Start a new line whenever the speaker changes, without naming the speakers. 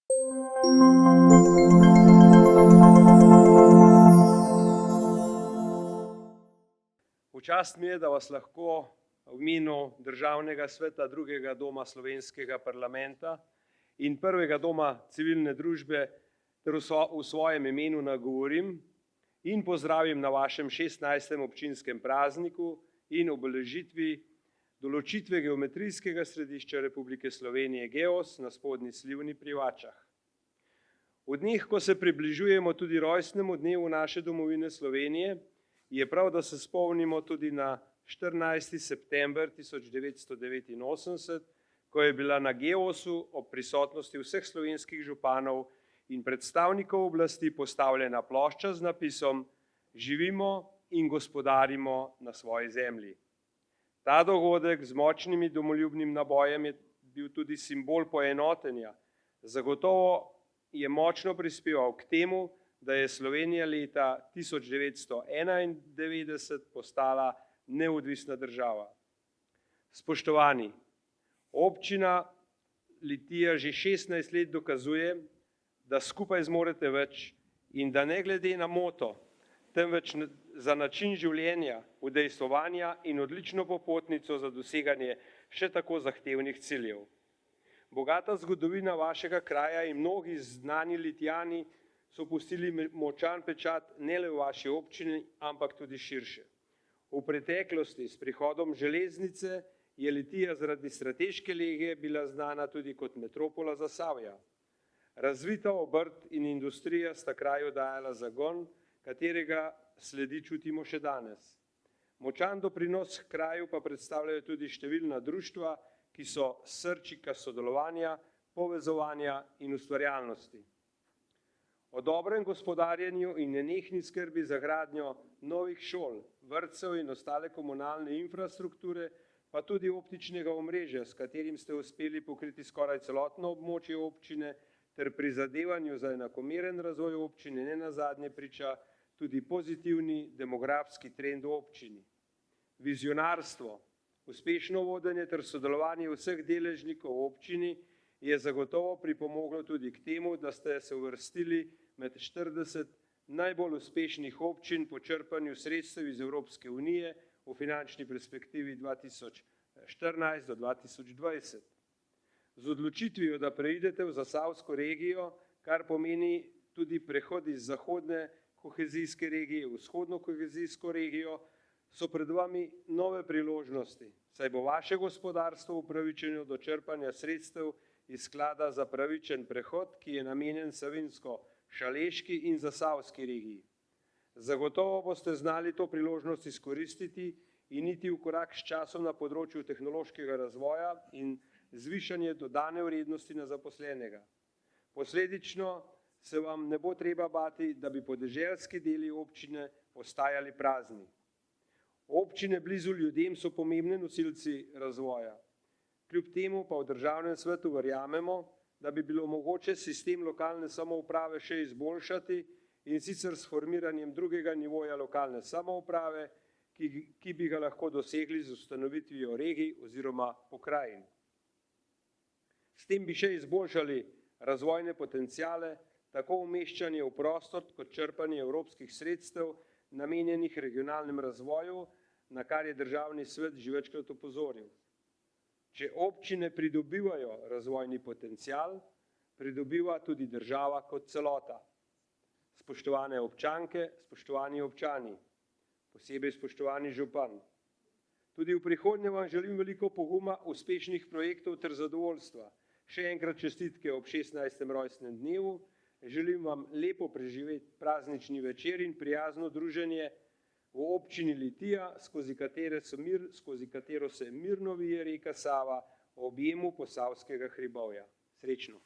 V čast mi je, da vas lahko v imenu Državnega sveta drugega doma slovenskega parlamenta in prvega doma civilne družbe ter v svojem imenu nagovorim in pozdravim na vašem 16. občinskem prazniku in obeležitvi določitve geometrijskega središča Republike Slovenije Geos na Spodnji Slivni pri Vačah. V dneh, ko se približujemo tudi rojstnemu dnevu naše domovine Slovenije, je prav, da se spomnimo tudi na 14. september 1989, ko je bila na Geosu ob prisotnosti vseh slovenskih županov in predstavnikov oblasti postavljena plošča z napisom "Živimo in gospodarimo na svoji zemlji". Ta dogodek z močnim domoljubnim nabojem je bil tudi simbol poenotenja. Zagotovo je močno prispeval k temu, da je Slovenija leta 1991 postala neodvisna država. Spoštovani, občina Litija že 16 let dokazuje, da skupaj zmorete več in da ne glede na moto, temveč za način življenja, udejstvovanja in odlično popotnico za doseganje še tako zahtevnih ciljev. Bogata zgodovina vašega kraja in mnogi znani Litijani so pustili močan pečat ne le v vaši občini, ampak tudi širše. V preteklosti s prihodom železnice je Litija zaradi strateške lege bila znana tudi kot metropola Zasavja. Razvita obrt in industrija sta kraju dajala zagon, katerega sledi čutimo še danes. Močan doprinos kraju pa predstavljajo tudi številna društva, ki so srčika sodelovanja, povezovanja in ustvarjalnosti. O dobrem gospodarjenju in nenehni skrbi za gradnjo novih šol, vrtcev in ostale komunalne infrastrukture, pa tudi optičnega omrežja, s katerim ste uspeli pokriti skoraj celotno območje občine, ter prizadevanju za enakomeren razvoj občine nenazadnje priča tudi pozitivni demografski trend v občini. Vizionarstvo, uspešno vodenje ter sodelovanje vseh deležnikov v občini je zagotovo pripomoglo tudi k temu, da ste se uvrstili med 40 najbolj uspešnih občin po črpanju sredstev iz Evropske unije v finančni perspektivi 2014 do 2020. Z odločitvijo, da preidete v zasavsko regijo, kar pomeni tudi prehod iz zahodne kohezijske regije v vzhodno kohezijsko regijo, so pred vami nove priložnosti, saj bo vaše gospodarstvo upravičeno do črpanja sredstev iz sklada za pravičen prehod, ki je namenjen Savinjsko-Šaleški in Zasavski regiji. Zagotovo boste znali to priložnost izkoristiti in iti v korak s časom na področju tehnološkega razvoja in zvišanje dodane vrednosti na zaposlenega. Posledično se vam ne bo treba bati, da bi podeželski deli občine ostajali prazni. Občine blizu ljudem so pomembni nosilci razvoja. Kljub temu pa v Državnem svetu verjamemo, da bi bilo mogoče sistem lokalne samouprave še izboljšati, in sicer s formiranjem drugega nivoja lokalne samouprave, ki bi ga lahko dosegli z ustanovitvijo regij oziroma pokrajin. S tem bi še izboljšali razvojne potenciale, tako umeščanje v prostor kot črpanje evropskih sredstev, namenjenih regionalnemu razvoju, na kar je Državni svet že večkrat opozoril. Če občine pridobivajo razvojni potencial, pridobiva tudi država kot celota. Spoštovane občanke, spoštovani občani, posebej spoštovani župan. Tudi v prihodnje vam želim veliko poguma, uspešnih projektov ter zadovoljstva. Še enkrat čestitke ob 16. rojstnem dnevu. Želim vam lepo preživeti praznični večer in prijazno druženje v občini Litija, skozi katero se mirno vije reka Sava v objemu Posavskega hribovja. Srečno!